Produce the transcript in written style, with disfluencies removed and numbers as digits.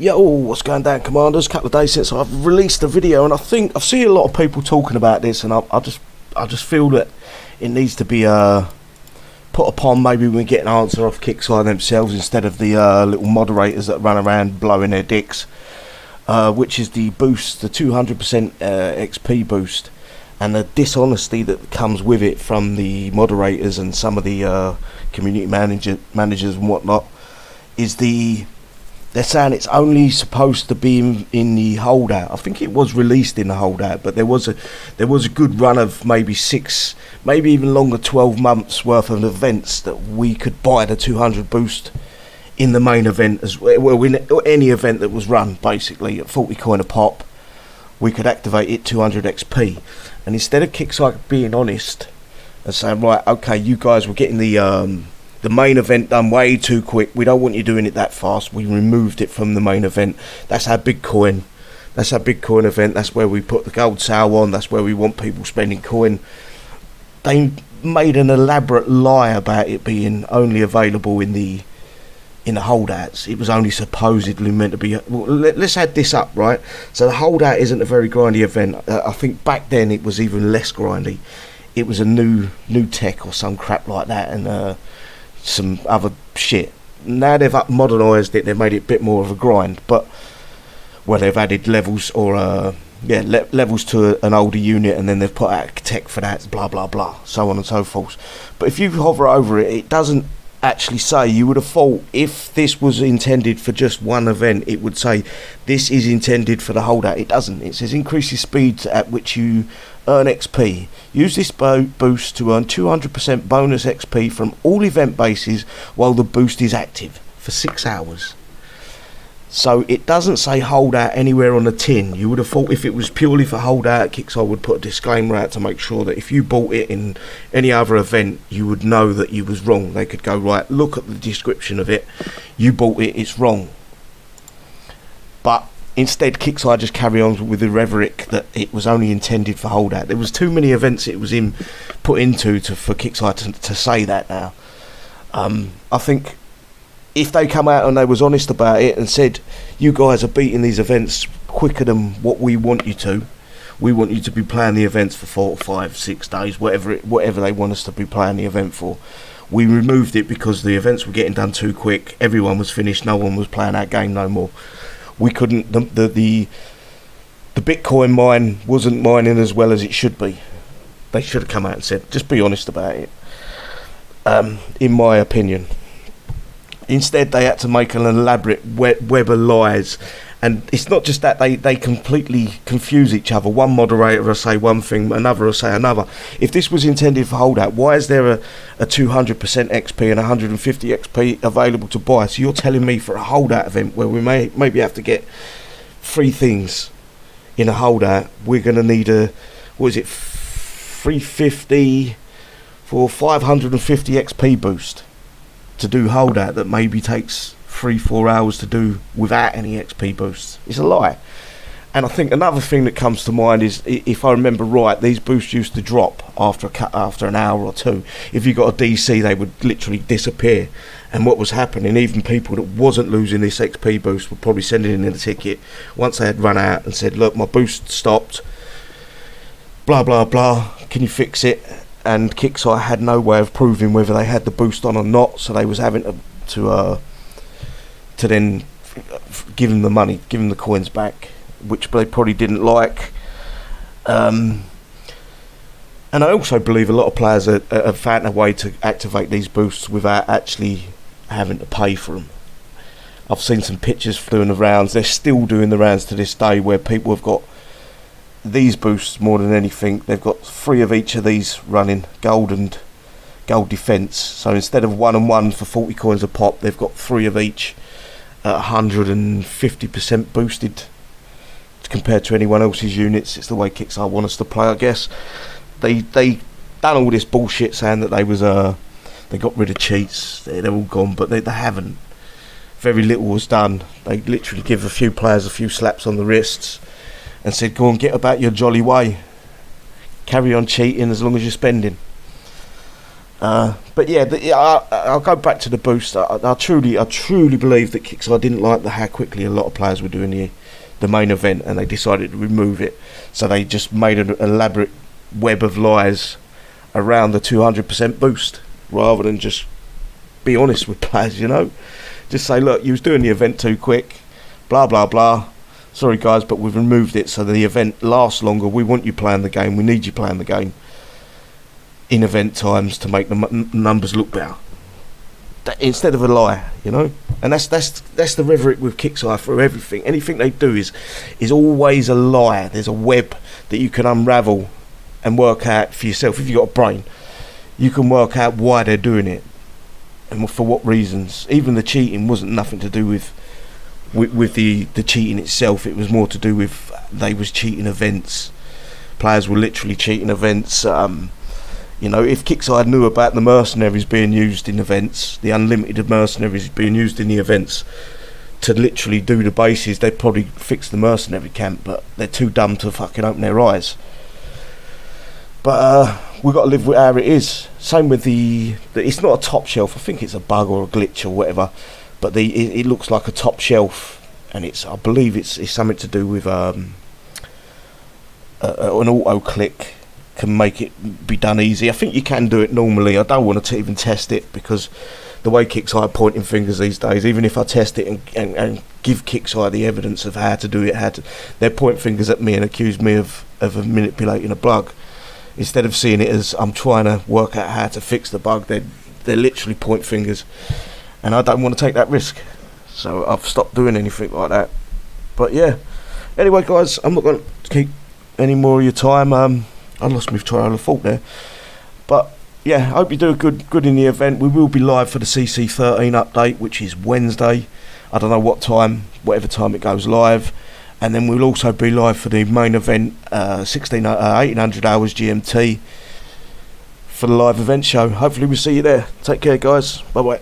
Yo, what's going down, Commanders? Couple of days since I've released a video, and I think I've seen a lot of people talking about this, and I just feel that it needs to be put upon. Maybe we get an answer off Kixeye themselves instead of the little moderators that run around blowing their dicks. Which is the boost, the 200% XP boost, and the dishonesty that comes with it from the moderators and some of the community managers and whatnot. They're saying it's only supposed to be in the holdout. I think it was released in the holdout, but there was a good run of maybe 6, maybe even longer, 12 months worth of events that we could buy the 200 boost in the main event as well. In any event that was run, basically at 40 coin a pop, we could activate it 200 XP. And instead of Kixeye being honest and saying, right, okay, you guys were getting the main event done way too quick, we don't want you doing it that fast, we removed it from the main event. That's our big coin event, that's where we put the gold sale on, that's where we want people spending coin. They made an elaborate lie about it being only available in the holdouts. It was only supposedly meant to be. Well, let's add this up, right? So the holdout isn't a very grindy event. I think back then it was even less grindy. It was a new tech or some crap like that, and some other shit. Now they've modernised it, they've made it a bit more of a grind, but they've added levels or levels to an older unit, and then they've put out a tech for that, blah blah blah, so on and so forth. But if you hover over it, it doesn't actually say. You would have thought if this was intended for just one event, it would say this is intended for the holdout. It doesn't. It says increase the speed at which you earn XP. Use this boost to earn 200% bonus XP from all event bases while the boost is active for 6 hours. So it doesn't say holdout anywhere on the tin. You would have thought if it was purely for holdout, Kixeye would put a disclaimer out to make sure that if you bought it in any other event, you would know that you was wrong. They could go, right, look at the description of it, you bought it, it's wrong. But instead, Kixeye just carry on with the rhetoric that it was only intended for holdout. There was too many events it was put into for Kixeye to say that now. I think if they come out and they was honest about it and said, you guys are beating these events quicker than what we want you to. We want you to be playing the events for 4, 5, 6 days, whatever they want us to be playing the event for. We removed it because the events were getting done too quick. Everyone was finished. No one was playing our game no more. We couldn't. The Bitcoin mine wasn't mining as well as it should be. They should have come out and said, just be honest about it. In my opinion. Instead, they had to make an elaborate web of lies, and it's not just that, they completely confuse each other. One moderator will say one thing, another will say another. If this was intended for holdout, why is there a 200% XP and 150 XP available to buy? So you're telling me for a holdout event where we maybe have to get 3 things in a holdout, we're going to need 350 for 550 XP boost to do holdout that maybe takes 3-4 hours to do without any XP boosts. It's a lie. And I think another thing that comes to mind is, if I remember right, these boosts used to drop after an hour or two. If you got a DC, they would literally disappear. And what was happening, even people that wasn't losing this XP boost were probably sending in a ticket once they had run out and said, look, my boost stopped, blah blah blah, can you fix it? And Kixeye had no way of proving whether they had the boost on or not, so they was having to then give them the money, give them the coins back, which they probably didn't like. And I also believe a lot of players have found a way to activate these boosts without actually having to pay for them. I've seen some pictures doing the rounds. They're still doing the rounds to this day where people have got these boosts more than anything. They've got 3 of each of these running, gold and gold defense. So instead of 1 and 1 for 40 coins a pop, they've got 3 of each at 150% boosted compared to anyone else's units. It's the way Kixeye want us to play, I guess. They done all this bullshit saying that they got rid of cheats, they're all gone, but they haven't. Very little was done. They literally give a few players a few slaps on the wrists and said, go and get about your jolly way, carry on cheating as long as you're spending. But yeah, I'll go back to the boost. I truly believe that Kixeye didn't like how quickly a lot of players were doing the main event, and they decided to remove it. So they just made an elaborate web of lies around the 200% boost, rather than just be honest with players. Just say, look, you was doing the event too quick, blah blah blah. Sorry guys, but we've removed it so the event lasts longer. We want you playing the game. We need you playing the game in event times to make the numbers look better. Instead of a lie, and that's the rhetoric with Kixeye for everything. Anything they do is always a lie. There's a web that you can unravel and work out for yourself. If you've got a brain, you can work out why they're doing it and for what reasons. Even the cheating wasn't nothing to do with the cheating itself. It was more to do with they was cheating events. Players were literally cheating events. If Kixeye knew about the mercenaries being used in events, the unlimited mercenaries being used in the events to literally do the bases, they'd probably fix the mercenary camp, but they're too dumb to fucking open their eyes. But we've got to live with how it is. Same with it's not a top shelf. I think it's a bug or a glitch or whatever, but it looks like a top shelf, and I believe it's something to do with an auto click can make it be done easy. I think you can do it normally. I don't want to even test it, because the way Kixeye are pointing fingers these days, even if I test it and give Kixeye the evidence of how to do it, they point fingers at me and accuse me of manipulating a bug. Instead of seeing it as I'm trying to work out how to fix the bug, they literally point fingers, and I don't want to take that risk. So I've stopped doing anything like that. But yeah, anyway guys, I'm not going to keep any more of your time. I lost my trail of thought there. But yeah, I hope you do good in the event. We will be live for the CC13 update, which is Wednesday. I don't know what time, whatever time it goes live. And then we'll also be live for the main event, 1800 hours GMT, for the live event show. Hopefully we'll see you there. Take care guys. Bye bye.